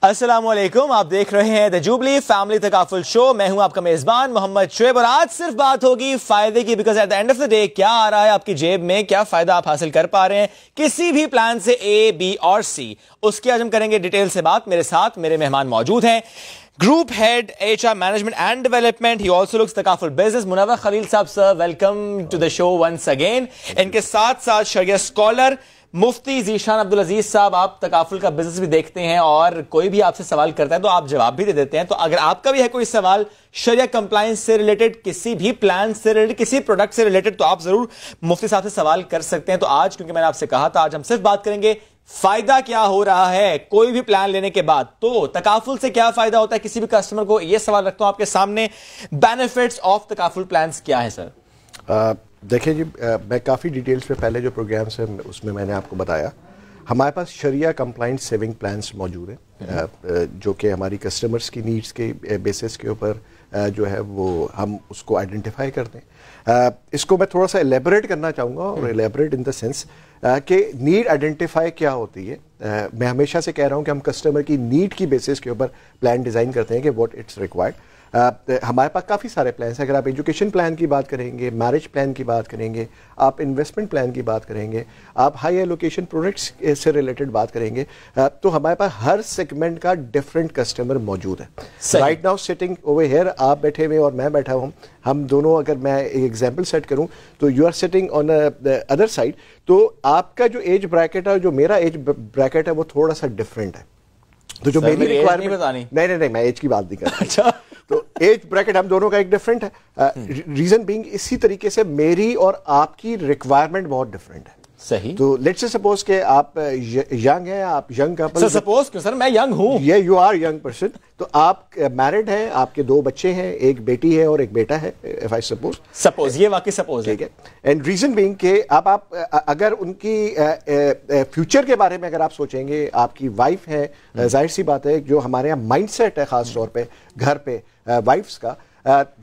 السلام علیکم، آپ دیکھ رہے ہیں دی جوبلی فیملی تکافل شو. میں ہوں آپ کا میزبان محمد شعیب، اور آج صرف بات ہوگی فائدے کی، because at the end of the day کیا آ رہا ہے آپ کی جیب میں، کیا فائدہ آپ حاصل کر پا رہے ہیں کسی بھی پلان سے، اے بی اور سی، اس کی آج ہم کریں گے ڈیٹیل سے بات. میرے ساتھ میرے مہمان موجود ہیں، group head H R management and development, he also looks تکافل بزنس، منور خلیل صاحب. Sir welcome to the show once again. ان کے ساتھ ساتھ شریعہ اسکالر مفتی ذیشان عبدالعزیز صاحب. آپ تکافل کا بزنس بھی دیکھتے ہیں اور کوئی بھی آپ سے سوال کرتا ہے تو آپ جواب بھی دے دیتے ہیں. تو اگر آپ کا بھی ہے کوئی سوال شریعہ کمپلائنس سے ریلیٹڈ، کسی بھی پلان سے ریلیٹڈ، کسی پروڈکٹ سے ریلیٹڈ، تو آپ ضرور مفتی صاحب سے سوال کر سکتے ہیں. تو آج کیونکہ میں نے آپ سے کہا تھا آج ہم صرف بات کریں گے فائدہ کیا ہو رہا ہے کوئی بھی پلان لینے کے بعد. تو تکافل سے کیا فائدہ ہوتا ہے کسی بھی کسٹمر کو، یہ سوال رکھتا ہوں آپ کے سامنے. بینیفٹس آف تکافل پلانس کیا ہے سر؟ دیکھیں جی، میں کافی ڈیٹیلز پہ پہلے جو پروگرامس ہیں اس میں نے آپ کو بتایا، ہمارے پاس شریعہ کمپلائنٹ سیونگ پلانس موجود ہیں جو کہ ہماری کسٹمرز کی نیڈز کے بیسس کے اوپر جو ہے وہ ہم اس کو آئیڈینٹیفائی کرتے ہیں. اس کو میں تھوڑا سا ایلیبریٹ کرنا چاہوں گا، اور ایلیبریٹ ان دا سینس کہ نیڈ آئیڈینٹیفائی کیا ہوتی ہے. میں ہمیشہ سے کہہ رہا ہوں کہ ہم کسٹمر کی نیڈ کی بیسس کے اوپر پلان ڈیزائن کرتے ہیں کہ واٹ اٹس ریکوائرڈ. ہمارے پاس کافی سارے پلانس ہیں. اگر آپ ایجوکیشن پلان کی بات کریں گے، میرج پلان کی بات کریں گے، آپ انویسٹمنٹ پلان کی بات کریں گے، آپ ہائی ایلوکیشن پروڈکٹس سے ریلیٹڈ بات کریں گے، تو ہمارے پاس ہر سیگمنٹ کا ڈفرینٹ کسٹمر موجود ہے. Right now sitting over here, آپ بیٹھے ہوئے اور میں بیٹھا ہوں، ہم دونوں اگر میں ایک ایگزامپل سیٹ کروں تو you are sitting on other side, تو آپ کا جو ایج بریکٹ ہے، جو میرا ایج بریکٹ ہے، وہ تھوڑا سا ڈفرینٹ ہے. تو جو میری ریکوائرمنٹ، نہیں میں ایج کی بات نہیں کر رہا، تو ایج بریکٹ ہم دونوں کا ایک ڈفرینٹ ہے. ریزن بینگ اسی طریقے سے میری اور آپ کی ریکوائرمنٹ بہت ڈفرینٹ ہے. صحیح. تو لیٹس سے سپوز کہ آپ ینگ ہیں، آپ ینگ کپل. سپوز کہ سر میں ینگ ہوں. یہ یو آر ینگ پرسن. تو آپ میرڈ ہیں، آپ کے 2 بچے ہیں، ایک بیٹی ہے اور ایک بیٹا ہے. اف آئی سپوز یہ واقعی سپوز ہے. ٹھیک ہے. اینڈ ریزن بینگ کہ اب آپ اگر ان کی فیوچر کے بارے میں اگر آپ سوچیں گے، آپ کی وائف ہے، ظاہر سی بات ہے جو ہمارے یہاں مائنڈ سیٹ ہے خاص طور پہ گھر پہ وائفس کا،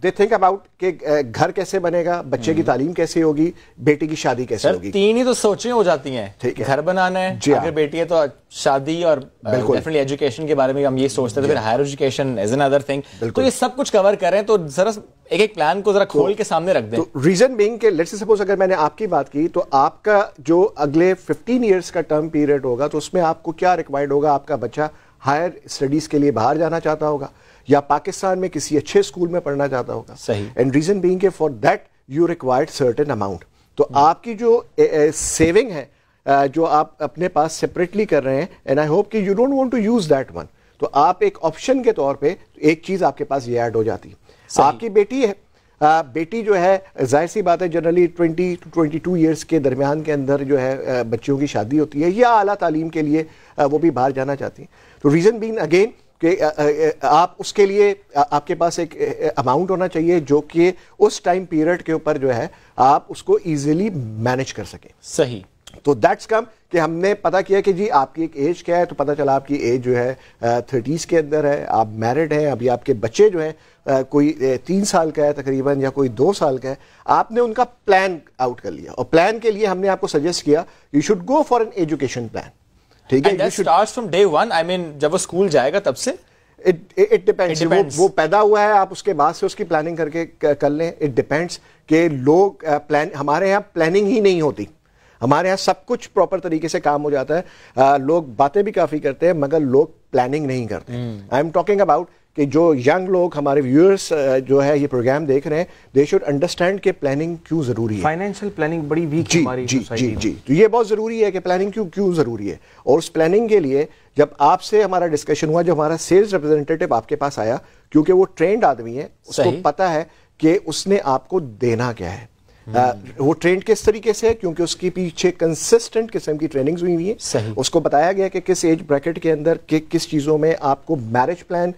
دے تھنک اباؤٹ کہ گھر کیسے بنے گا، بچے کی تعلیم کیسے ہوگی، بیٹی کی شادی کیسے ہوگی. 3 ہی تو سوچیں ہو جاتی ہیں. گھر بنانا ہے، اگر بیٹی ہے تو شادی، اور ڈیفینیٹلی ایجوکیشن کے بارے میں ہم یہ سوچتے ہیں، تو پھر higher education as an other thing. تو یہ سب کچھ کور کریں تو ذرا ایک پلان کو ذرا کھول کے سامنے رکھ دیں. ریزن بینگ کہ لیٹس سپوز اگر میں نے آپ کی بات کی تو آپ کا جو اگلے 15 ایئرس کا ٹرم پیریڈ ہوگا، تو اس میں آپ کو کیا ریکوائرڈ ہوگا. آپ کا بچہ ہائر اسٹڈیز کے لیے باہر جانا چاہتا ہوگا، یا پاکستان میں کسی اچھے اسکول میں پڑھنا چاہتا ہوگا. صحیح. اینڈ ریزن بینگ کہ for that you required certain amount. تو آپ کی جو سیونگ ہے جو آپ اپنے پاس سپریٹلی کر رہے ہیں، اینڈ آئی ہوپ کہ you don't want to use that one, تو آپ ایک آپشن کے طور پہ ایک چیز آپ کے پاس یہ ایڈ ہو جاتی ہے. آپ کی بیٹی ہے، بیٹی جو ہے ظاہر سی بات ہے جنرلی 20 to 22 ایئرس کے درمیان کے اندر جو ہے بچوں کی شادی ہوتی ہے، یا اعلیٰ تعلیم کے لیے وہ بھی باہر جانا چاہتی ہیں. تو ریزن بینگ اگین کہ آپ اس کے لیے آپ کے پاس ایک اماؤنٹ ہونا چاہیے جو کہ اس ٹائم پیریڈ کے اوپر جو ہے آپ اس کو ایزیلی مینیج کر سکیں. صحیح. تو دیٹس کم کہ ہم نے پتا کیا کہ جی آپ کی ایک ایج کیا ہے، تو پتا چلا آپ کی ایج جو ہے 30s کے اندر ہے، آپ میرڈ ہیں، ابھی آپ کے بچے جو ہیں کوئی 3 سال کا ہے تقریباً، یا کوئی 2 سال کا ہے. آپ نے ان کا پلان آؤٹ کر لیا، اور پلان کے لیے ہم نے آپ کو سجیسٹ کیا you should go for an education plan. ٹھیک ہے. جب وہ اسکول جائے گا تب سے It depends. وہ پیدا ہوا ہے، آپ اس کے بعد سے اس کی پلاننگ کر کے کر لیں. It depends کہ لوگ ہمارے یہاں پلاننگ ہی نہیں ہوتی. ہمارے یہاں سب کچھ پراپر طریقے سے کام ہو جاتا ہے. لوگ باتیں بھی کافی کرتے ہیں مگر لوگ پلاننگ نہیں کرتے. آئی ایم ٹاکنگ اباؤٹ کہ جو ینگ لوگ ہمارے ویورز جو ہے یہ پروگرام دیکھ رہے ہیں، دے شوڈ انڈرسٹینڈ کہ پلاننگ کیوں ضروری ہے. فائنینشیل پلاننگ بڑی ویک ہے ہماری سوسائٹی میں. جی تو یہ بہت ضروری ہے کہ پلاننگ کیوں ضروری ہے. اور اس پلاننگ کے لیے جب آپ سے ہمارا ڈسکشن ہوا، جو ہمارا سیلز ریپرزینٹیو آپ کے پاس آیا، کیونکہ وہ ٹرینڈ آدمی ہے، اس کو پتا ہے کہ اس نے آپ کو دینا کیا ہے. وہ ٹرینڈ کس طریقے سے ہے، کیونکہ اس کے پیچھے کنسسٹنٹ قسم کی ٹریننگز ہوئی ہوئی ہیں. اس کو بتایا گیا کہ کس ایج بریکٹ کے اندر کس چیزوں میں آپ کو میرج پلان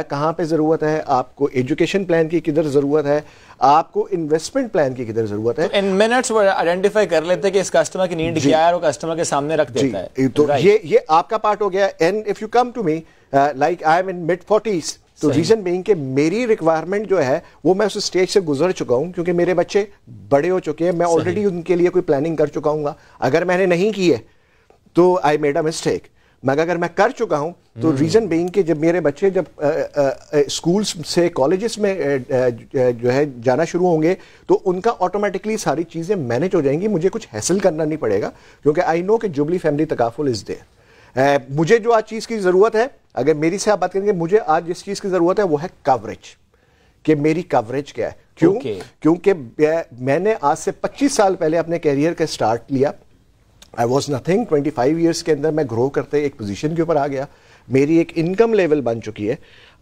کہاں پہ ضرورت ہے، آپ کو ایجوکیشن پلان کی کدھر ضرورت ہے، آپ کو انویسٹمنٹ پلان کی کدھر ضرورت ہے. ان منٹس وہ آئیڈینٹیفائی کر لیتے ہیں کہ اس کسٹمر کی نیڈ کیا ہے اور کسٹمر کے سامنے رکھ دیتا ہے. تو یہ آپ کا پارٹ ہو گیا. And if you come to me like I am in mid 40s، تو ریزن بینگ کہ میری ریکوائرمنٹ جو ہے وہ میں اس اسٹیج سے گزر چکا ہوں، کیونکہ میرے بچے بڑے ہو چکے ہیں. میں آلریڈی ان کے لیے کوئی پلاننگ کر چکا ہوں گا. اگر میں نے نہیں کی ہے تو آئی میڈ اے مسٹیک. مگر اگر میں کر چکا ہوں تو ریزن بینگ کہ جب میرے بچے جب اسکولس سے کالجز میں جو ہے جانا شروع ہوں گے تو ان کا آٹومیٹکلی ساری چیزیں مینیج ہو جائیں گی, مجھے کچھ حاصل کرنا نہیں پڑے گا, کیونکہ آئی نو کہ جوبلی فیملی تکافل از دیئر. مجھے جو آج چیز کی ضرورت ہے, اگر میری سے آپ بات کریں گے, مجھے آج جس چیز کی ضرورت ہے وہ ہے کوریج, کہ میری کوریج کیا ہے. کیوں؟ کیونکہ میں نے آج سے 25 سال پہلے اپنے کیریئر کا سٹارٹ لیا. I was nothing. 25 ایئرس کے اندر میں گرو کرتے ایک پوزیشن کے اوپر آ گیا, میری ایک انکم لیول بن چکی ہے.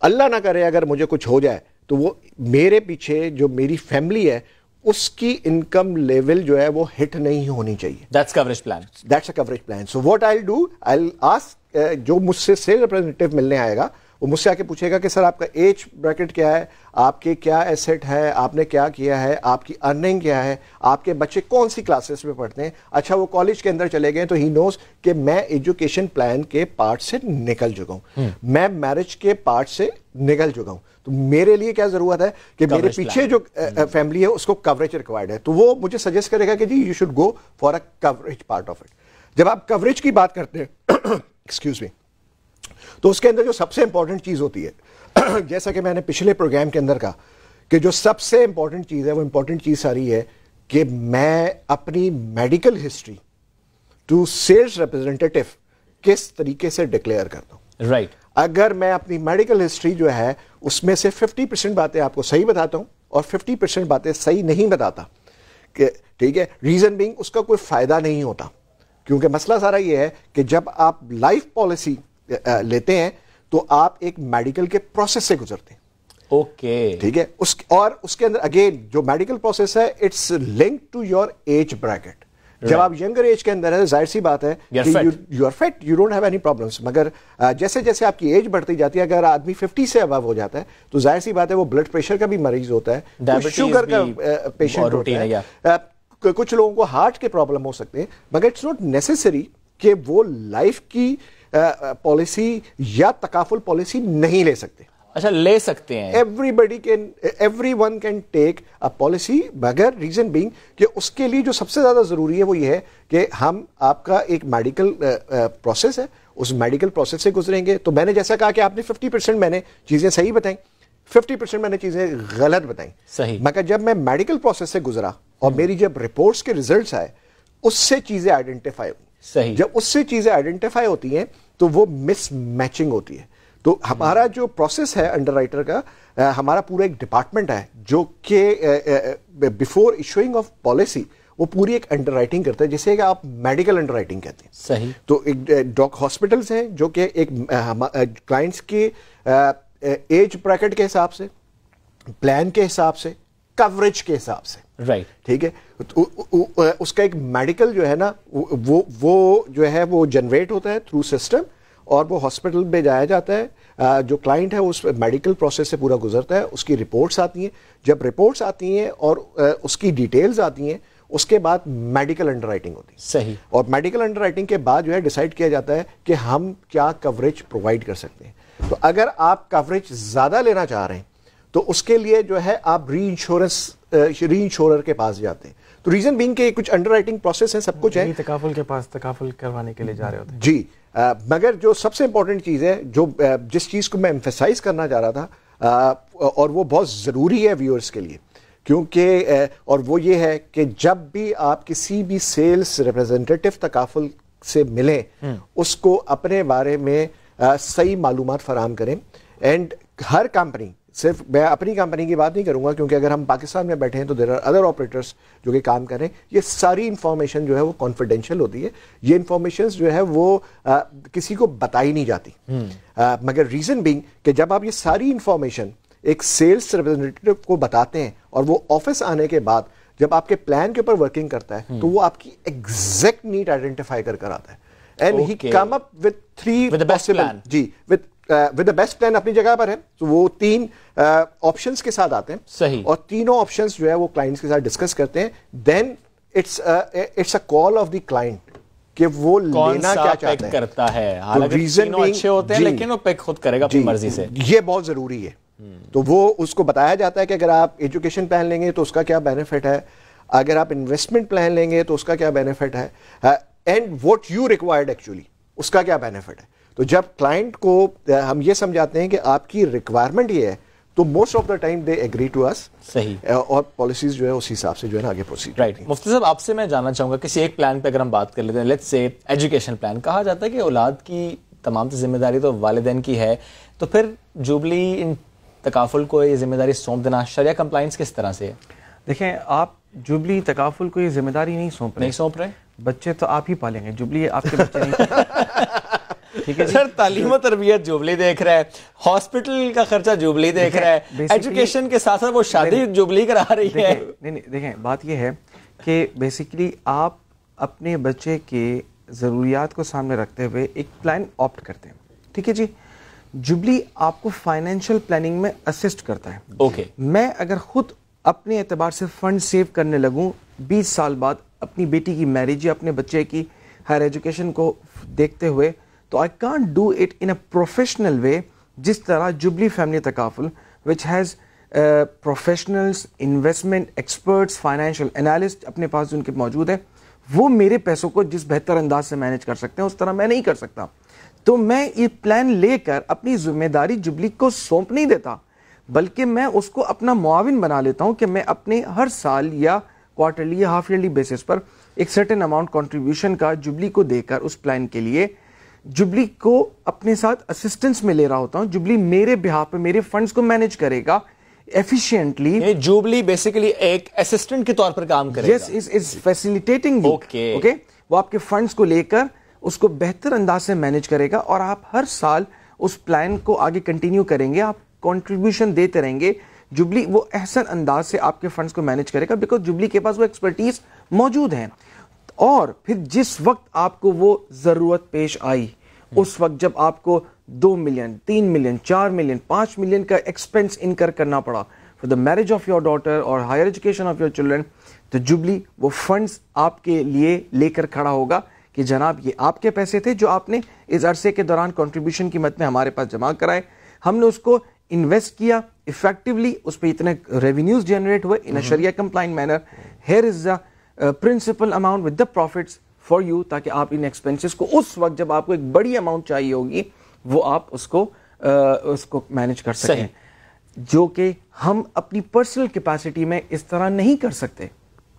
اللہ نہ کرے اگر مجھے کچھ ہو جائے تو وہ میرے پیچھے جو میری فیملی ہے اس کی انکم لیول جو ہے وہ ہٹ نہیں ہونی چاہیے. That's coverage plan. That's a coverage plan. So what I'll do, I'll ask جو مجھ سے سیل ریپرزینٹیو ملنے آئے گا وہ مجھ سے آ کے پوچھے گا کہ سر آپ کا ایج بریکٹ کیا ہے, آپ کے کیا ایسٹ ہے, آپ نے کیا کیا ہے, آپ کی ارننگ کیا ہے, آپ کے بچے کون سی کلاسز میں پڑھتے ہیں. اچھا وہ کالج کے اندر چلے گئے تو ہی نوز کہ میں ایجوکیشن پلان کے پارٹ سے نکل چکا ہوں, میں میرج کے پارٹ سے نکل چکا ہوں, تو میرے لیے کیا ضرورت ہے کہ میرے پیچھے جو فیملی ہے اس کو کوریج ریکوائرڈ ہے. تو وہ مجھے سجیسٹ کرے گا کہ جی you should go for a coverage part of it. جب آپ کوریج کی بات کرتے ہیں ایکسکیوز می, تو اس کے اندر جو سب سے امپورٹنٹ چیز ہوتی ہے, جیسا کہ میں نے پچھلے پروگرام کے اندر کہا کہ جو سب سے امپورٹنٹ چیز ہے وہ امپورٹنٹ چیز ساری ہے کہ میں اپنی میڈیکل ہسٹری ٹو سیلز ریپرزینٹیٹیو کس طریقے سے ڈکلیئر کرتا ہوں. رائٹ. اگر میں اپنی میڈیکل ہسٹری جو ہے اس میں سے 50% باتیں آپ کو صحیح بتاتا ہوں اور 50% باتیں صحیح نہیں بتاتا, کہ ٹھیک ہے, ریزن بینگ اس کا کوئی فائدہ نہیں ہوتا, کیونکہ مسئلہ سارا یہ ہے کہ جب آپ لائف پالیسی لیتے ہیں تو آپ ایک میڈیکل کے پروسیس سے گزرتے ہیں. اوکے, ٹھیک ہے, اور اس کے اندر اگین جو میڈیکل پروسیس ہے it's link to your age bracket. جب آپ ینگر ایج کے اندر ہے ظاہر سی بات ہے you are fit, you don't have any problems. مگر جیسے جیسے آپ کی ایج بڑھتی جاتی ہے, اگر آدمی 50 سے ابو ہو جاتا ہے تو ظاہر سی بات ہے وہ بلڈ پریشر کا بھی مریض ہوتا ہے, شوگر کا پیشنٹ ہوتا ہے, کچھ لوگوں کو ہارٹ کے پرابلم ہو سکتے ہیں, مگر اٹس ناٹ نیسسری کہ وہ لائف کی پالیسی یا تکافل پالیسی نہیں لے سکتے. اچھا, لے سکتے ہیں. Every one can take a policy, مگر ریزن بینگ کہ اس کے لیے جو سب سے زیادہ ضروری ہے وہ یہ ہے کہ ہم آپ کا ایک میڈیکل پروسیس ہے, اس میڈیکل پروسیس سے گزریں گے. تو میں نے جیسا کہا کہ آپ نے 50% میں نے چیزیں صحیح بتائیں, 50% میں نے چیزیں غلط بتائیں. صحیح. مگر جب میں میڈیکل پروسیس سے گزرا اور میری جب رپورٹس کے ریزلٹس آئے اس سے چیزیں آئیڈینٹیفائی ہوئی. صحیح. جب اس سے چیزیں آئیڈینٹیفائی ہوتی ہیں تو وہ مس میچنگ ہوتی ہے. تو ہمارا جو پروسیس ہے انڈر رائٹر کا, ہمارا پورا ایک ڈپارٹمنٹ ہے جو کہ بیفور ایشوئنگ آف پالیسی وہ پوری ایک انڈر رائٹنگ کرتا ہے, جسے کہ آپ میڈیکل انڈر رائٹنگ کہتے ہیں. صحیح. تو ایک ہاسپٹلس ہیں جو کہ ایک کلائنٹس کے ایج بریکٹ کے حساب سے, پلان کے حساب سے, کوریج کے حساب سے, رائٹ, ٹھیک ہے, اس کا ایک میڈیکل جو ہے نا وہ جو ہے وہ جنریٹ ہوتا ہے تھرو سسٹم, اور وہ ہاسپٹل میں جایا جاتا ہے. جو کلائنٹ ہے اس میڈیکل پروسیس سے پورا گزرتا ہے, اس کی رپورٹس آتی ہیں. جب رپورٹس آتی ہیں اور اس کی ڈیٹیلز آتی ہیں, اس کے بعد میڈیکل انڈر رائٹنگ ہوتی ہے. صحیح. اور میڈیکل انڈر رائٹنگ کے بعد جو ہے ڈیسائیڈ کیا جاتا ہے کہ ہم کیا کوریج پرووائڈ کر سکتے ہیں. تو اگر آپ کوریج زیادہ لینا چاہ رہے ہیں تو اس کے لیے جو ہے آپ ری انشورر کے پاس جاتے ہیں. تو ریزن بینگ کہ کچھ انڈر رائٹنگ پروسیس ہے, سب کچھ ہے, تکافل کے پاس تکافل کروانے کے لیے جا رہے ہوتے ہیں. جی, مگر جو سب سے امپورٹنٹ چیز ہے, جو جس چیز کو میں ایمفیسائز کرنا چاہ رہا تھا, اور وہ بہت ضروری ہے ویورز کے لیے, کیونکہ اور وہ یہ ہے کہ جب بھی آپ کسی بھی سیلز ریپرزینٹیٹیو تکافل سے ملیں اس کو اپنے بارے میں صحیح معلومات فراہم کریں. اینڈ ہر کمپنی, صرف میں اپنی کمپنی کی بات نہیں کروں گا کیونکہ اگر ہم پاکستان میں بیٹھے ہیں تو دیر آر ادر آپریٹرس جو کہ کام کریں, یہ ساری انفارمیشن جو ہے وہ کانفیڈینشیل ہوتی ہے. یہ انفارمیشنز جو ہے وہ کسی کو بتائی نہیں جاتی, مگر ریزن بینگ کہ جب آپ یہ ساری انفارمیشن ایک سیلز ریپرزینٹیٹیو کو بتاتے ہیں اور وہ آفس آنے کے بعد جب آپ کے پلان کے اوپر ورکنگ کرتا ہے تو وہ آپ کی ایگزیکٹ نیڈ آئیڈینٹیفائی کر آتا ہے. And he come up with 3 possible, جی, with the best plan اپنی جگہ پر ہے. تو وہ 3 آپشنز کے ساتھ آتے ہیں. صحیح. اور تینوں آپشنز جو ہے وہ کلائنٹس کے ساتھ ڈسکس کرتے ہیں. Then it's a call of the client کہ وہ لینا کیا چاہتا ہے, کرتا ہے. حالانکہ تینوں اچھے ہوتے ہیں لیکن وہ پک خود کرے گا اپنی مرضی سے. یہ بہت ضروری ہے. تو وہ اس کو بتایا جاتا ہے کہ اگر آپ ایجوکیشن پلان لیں گے تو اس کا کیا بینیفٹ ہے, اگر آپ انویسٹمنٹ پلان لیں گے تو اس کا کیا بینیفٹ ہے, and what you required actually. اس کا کیا بینیفٹ ہے. تو جب کلائنٹ کو ہم یہ سمجھاتے ہیں کہ آپ کی ریکوائرمنٹ یہ ہے تو most of the time they agree to us. صحیح. اور پالیسیز جو ہے اس حساب سے جو ہے نا آگے پروسیڈ. رائٹ. مفتی صاحب آپ سے میں جاننا چاہوں گا کسی ایک پلان پہ اگر ہم بات کر لیتے ہیں, لیٹس سے ایجوکیشن پلان. کہا جاتا ہے کہ اولاد کی تمام ذمہ داری تو والدین کی ہے, تو پھر جوبلی ان تکافل کو یہ ذمہ داری سونپ دینا شرعیہ کمپلائنس کس طرح سے ہے؟ دیکھیں, آپ جوبلی تکافل کو یہ ذمہ داری نہیں سونپ رہے. بچے تو آپ ہی پالیں گے, جوبلی آپ کے بچے نہیں. ٹھیک ہے سر, تعلیم و تربیت جوبلی دیکھ رہا ہے, ہاسپٹل کا خرچہ جوبلی دیکھ رہا ہے, ایجوکیشن کے ساتھ ساتھ وہ شادی جوبلی کرا رہی ہے. نہیں, دیکھیں بات یہ ہے کہ بیسیکلی آپ اپنے بچے کے ضروریات کو سامنے رکھتے ہوئے ایک پلان آپٹ کرتے ہیں. ٹھیک ہے جی. جوبلی آپ کو فائنینشیل پلاننگ میں اسسٹ کرتا ہے. اوکے. میں اگر خود اپنے اعتبار سے فنڈ سیو کرنے لگوں 20 سال بعد اپنی بیٹی کی میرج یا اپنے بچے کی ہائر ایجوکیشن کو دیکھتے ہوئے, تو I can't do it in a professional way جس طرح جوبلی فیملی تکافل which has professionals, investment experts, financial analysts اپنے پاس ان کے موجود ہیں, وہ میرے پیسوں کو جس بہتر انداز سے مینج کر سکتے ہیں اس طرح میں نہیں کر سکتا. تو میں یہ پلان لے کر اپنی ذمہ داری جوبلی کو سونپ نہیں دیتا, بلکہ میں اس کو اپنا معاون بنا لیتا ہوں کہ میں اپنے ہر سال یا کوارٹرلی یا ہاف ایئرلی بیسس پر ایک سرٹن اماؤنٹ کنٹریبیوشن کا جوبلی کو دے کر اس پلان کے لیے جوبلی کو اپنے ساتھ اسسٹنس میں لے رہا ہوتا ہوں. جوبلی میرے بہاف پہ میرے فنڈز کو مینج کرے گا ایفیشینٹلی. جوبلی بیسیکلی ایک اسسٹنٹ کے طور پر کام کرے گا. یس, از فیسیلیٹیٹنگ یو. اوکے. وہ آپ کے فنڈز کو لے کر اس کو بہتر انداز سے مینج کرے گا, اور آپ ہر سال اس پلان کو آگے کنٹینیو کریں گے, آپ کنٹریبیوشن دیتے رہیں گے. جوبلی وہ احسن انداز سے آپ کے فنڈز کو مینج کرے گا, بیکاز جوبلی کے پاس وہ ایکسپرٹیز موجود ہیں. اور پھر جس وقت آپ کو وہ ضرورت پیش آئی, اس وقت جب آپ کو 2 ملین 3 ملین 4 ملین 5 ملین کا ایکسپینس انکر کرنا پڑا for the marriage of your daughter اور higher education of your children, تو جوبلی وہ فنڈز آپ کے لیے لے کر کھڑا ہوگا کہ جناب یہ آپ کے پیسے تھے جو آپ نے اس عرصے کے دوران کنٹریبیوشن کی مد میں ہمارے پاس جمع کرائے, ہم نے اس کو انویسٹ کیا افیکٹولی, اس پہ اتنے ریونیوز جنریٹ ہوئے ان شریعہ compliant manner. Here is the principal amount with the profits for you, تاکہ آپ ان ایکسپینسز کو اس وقت جب آپ کو ایک بڑی اماؤنٹ چاہیے ہوگی وہ آپ اس کو مینج کر سکیں, جو کہ ہم اپنی پرسنل کیپیسٹی میں اس طرح نہیں کر سکتے.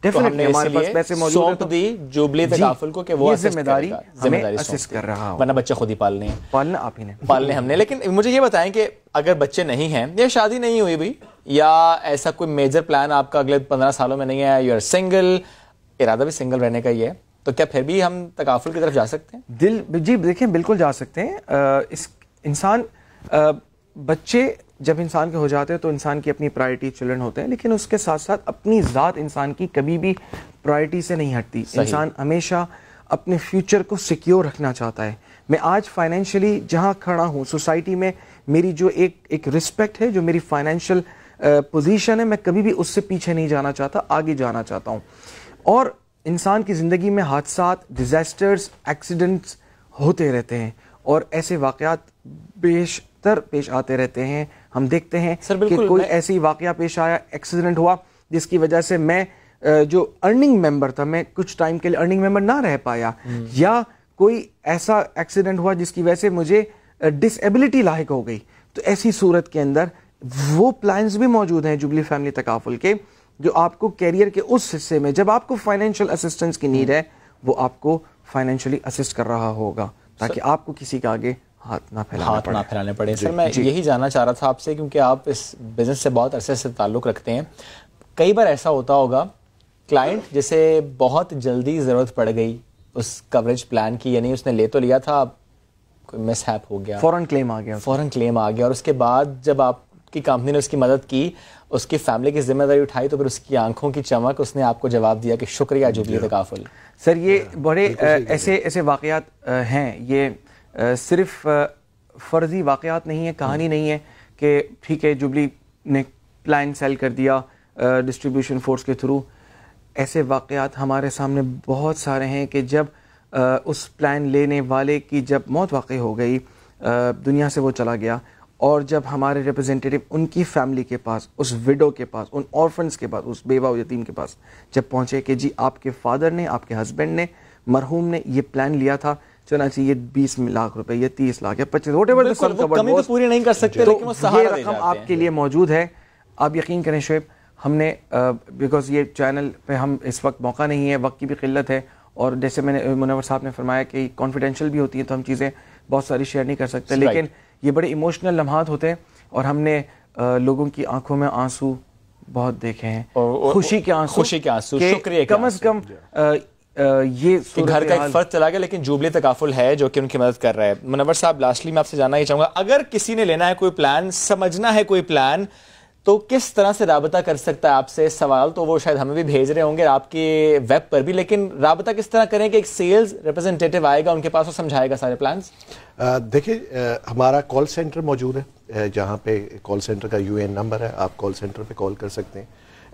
ڈیفینیٹلی ہمارے پاس پیسے موجود ہیں, دی جوبلی تکافل کو کہ وہ ذمہ داری ہمیں اسسٹ کر رہا ہو, ورنہ بچے خود ہی پالنے ہیں. پالنا آپ ہی نے پالنے ہم نے. لیکن مجھے یہ بتائیں کہ اگر بچے نہیں ہیں یا شادی نہیں ہوئی بھی, یا ایسا کوئی میجر پلان آپ کا اگلے 15 سالوں میں نہیں ہے, یو آر سنگل, ارادہ بھی سنگل رہنے کا ہی ہے, تو کیا پھر بھی ہم تکافل کی طرف جا سکتے ہیں؟ جی دیکھیں بالکل جا سکتے ہیں. انسان بچے جب انسان کے ہو جاتے ہیں تو انسان کی اپنی پرائرٹی چلڈرن ہوتے ہیں, لیکن اس کے ساتھ ساتھ اپنی ذات انسان کی کبھی بھی پرائرٹی سے نہیں ہٹتی. انسان ہمیشہ اپنے فیوچر کو سیکیور رکھنا چاہتا ہے. میں آج فائنینشلی جہاں کھڑا ہوں سوسائٹی میں, میری جو ایک رسپیکٹ ہے, جو میری فائنینشیل پوزیشن ہے, میں کبھی بھی اس سے پیچھے نہیں جانا چاہتا, آگے جانا چاہتا ہوں. اور انسان کی زندگی میں حادثات, ڈیزاسٹرز, ایکسیڈنٹس ہوتے رہتے ہیں, اور ایسے واقعات بیشتر پیش آتے رہتے ہیں. ہم دیکھتے ہیں کہ کوئی ایسی واقعہ پیش آیا, ایکسیڈنٹ ہوا جس کی وجہ سے میں جو ارننگ ممبر تھا, میں کچھ ٹائم کے لیے ارننگ ممبر نہ رہ پایا, یا کوئی ایسا ایکسیڈنٹ ہوا جس کی وجہ سے مجھے ڈس ایبلٹی لاحق ہو گئی. تو ایسی صورت کے اندر وہ پلانز بھی موجود ہیں جوبلی فیملی تکافل کے, جو آپ کو کیریئر کے اس حصے میں جب آپ کو فائنینشیل اسسٹنس کی نیڈ ہے, وہ آپ کو فائنینشلی اسسٹ کر رہا ہوگا, تاکہ آپ کو کسی کے آگے ہاتھ نہ پھیلانے پڑے. سر میں یہی جاننا چاہ رہا تھا آپ سے, کیونکہ آپ اس بزنس سے بہت عرصے سے تعلق رکھتے ہیں, کئی بار ایسا ہوتا ہوگا کلائنٹ جسے بہت جلدی ضرورت پڑ گئی اس کوریج پلان کی, یعنی اس نے لے تو لیا تھا, کوئی مس ہیپ ہو گیا, فوراً کلیم آ گیا, اور اس کے بعد جب آپ کی کمپنی نے اس کی مدد کی, اس کی فیملی کی ذمہ داری اٹھائی, تو پھر اس کی آنکھوں کی چمک, اس نے آپ کو جواب دیا کہ شکریہ جوبلی تکافل. سر یہ بڑے ایسے واقعات ہیں, یہ صرف فرضی واقعات نہیں ہے, کہانی نہیں ہے کہ ٹھیک ہے جوبلی نے پلان سیل کر دیا ڈسٹریبیوشن فورس کے تھرو. ایسے واقعات ہمارے سامنے بہت سارے ہیں کہ جب اس پلان لینے والے کی جب موت واقع ہو گئی, دنیا سے وہ چلا گیا, اور جب ہمارے ریپرزینٹیٹیو ان کی فیملی کے پاس, اس ویڈو کے پاس, ان آرفنس کے پاس, اس بیوہ و یتیم کے پاس جب پہنچے کہ جی آپ کے فادر نے, آپ کے ہسبینڈ نے, مرحوم نے یہ پلان لیا تھا, چنانچہ یہ 20 لاکھ روپے یا 30 لاکھ یا 25 واٹ ایور کمی تو پوری نہیں کر سکتے لیکن وہ یہ رقم آپ کے لیے موجود ہے. آپ یقین کریں شعیب, ہم نے بیکاز یہ چینل پہ ہم اس وقت موقع نہیں ہے, وقت کی بھی قلت ہے, اور جیسے میں نے منور صاحب نے فرمایا کہ کانفیڈینشیل بھی ہوتی ہے تو ہم چیزیں بہت ساری شیئر نہیں کر سکتے, لیکن یہ بڑے ایموشنل لمحات ہوتے ہیں اور ہم نے لوگوں کی آنکھوں میں آنسو بہت دیکھے ہیں, خوشی کے آنسو, شکریہ, کم از کم یہ گھر کا ایک فرد چلا گیا لیکن جوبلی تکافل ہے جو کہ ان کی مدد کر رہا ہے. منور صاحب لاسٹلی میں آپ سے جاننا ہی چاہوں گا, اگر کسی نے لینا ہے کوئی پلان, سمجھنا ہے کوئی پلان, تو کس طرح سے رابطہ کر سکتا ہے آپ سے؟ سوال تو وہ شاید ہمیں بھی بھیج رہے ہوں گے آپ کے ویب پر بھی, لیکن رابطہ کس طرح کریں کہ ایک سیلز ریپرزینٹیٹیو آئے گا ان کے پاس, وہ سمجھائے گا سارے پلانز؟ دیکھیں ہمارا کال سینٹر موجود ہے, جہاں پہ کال سینٹر کا UN نمبر ہے, آپ کال سینٹر پہ کال کر سکتے ہیں.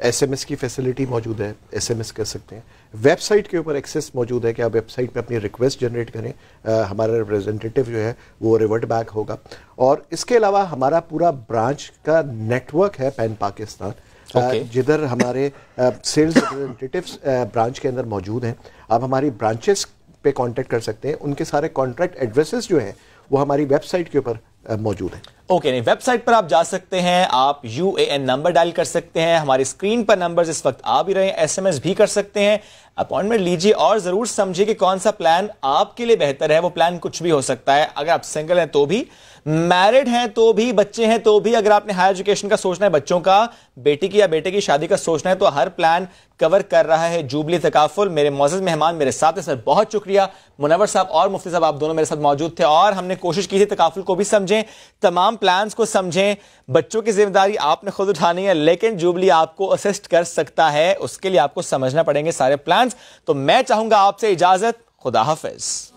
SMS کی فیسلٹی موجود ہے, SMS کر سکتے ہیں. ویب سائٹ کے اوپر ایکسیس موجود ہے کہ آپ ویب سائٹ پہ اپنی ریکویسٹ جنریٹ کریں, ہمارا ریپرزینٹیٹیو جو ہے وہ ریورٹ بیک ہوگا. اور اس کے علاوہ ہمارا پورا برانچ کا نیٹ ورک ہے پین پاکستان, جدھر ہمارے سیلز ریپرزینٹیٹیوز برانچ کے اندر موجود ہیں. آپ ہماری برانچز پہ کانٹیکٹ کر سکتے ہیں, ان کے سارے کانٹریکٹ ایڈریسز جو ہیں وہ ہماری ویب سائٹ کے اوپر موجود ہیں. اوکے, نہیں ویب سائٹ پر آپ جا سکتے ہیں, آپ UAN نمبر ڈائل کر سکتے ہیں, ہماری اسکرین پر نمبر اس وقت آ بھی رہے ہیں, SMS بھی کر سکتے ہیں, اپوائنٹمنٹ لیجیے اور ضرور سمجھیے کہ کون سا پلان آپ کے لیے بہتر ہے. وہ پلان کچھ بھی ہو سکتا ہے, اگر آپ سنگل ہیں تو بھی, میرڈ ہیں تو بھی, بچے ہیں تو بھی, اگر آپ نے ہائر ایجوکیشن کا سوچنا ہے, بچوں کا, بیٹی کی یا بیٹے کی شادی کا سوچنا ہے, تو ہر پلان کور کر رہا ہے جوبلی تکافل. میرے معزز مہمان میرے ساتھ ہیں, سر بہت شکریہ. منور صاحب اور مفتی صاحب آپ دونوں میرے ساتھ موجود تھے اور ہم نے کوشش کی تھی تکافل کو بھی سمجھیں, تمام پلانز کو سمجھیں. بچوں کی ذمہ داری آپ نے خود اٹھانی ہے, لیکن جوبلی آپ کو اسسٹ کر سکتا ہے, اس کے لیے آپ کو سمجھنا پڑیں گے سارے پلانز. تو میں چاہوں گا آپ سے اجازت, خدا حافظ.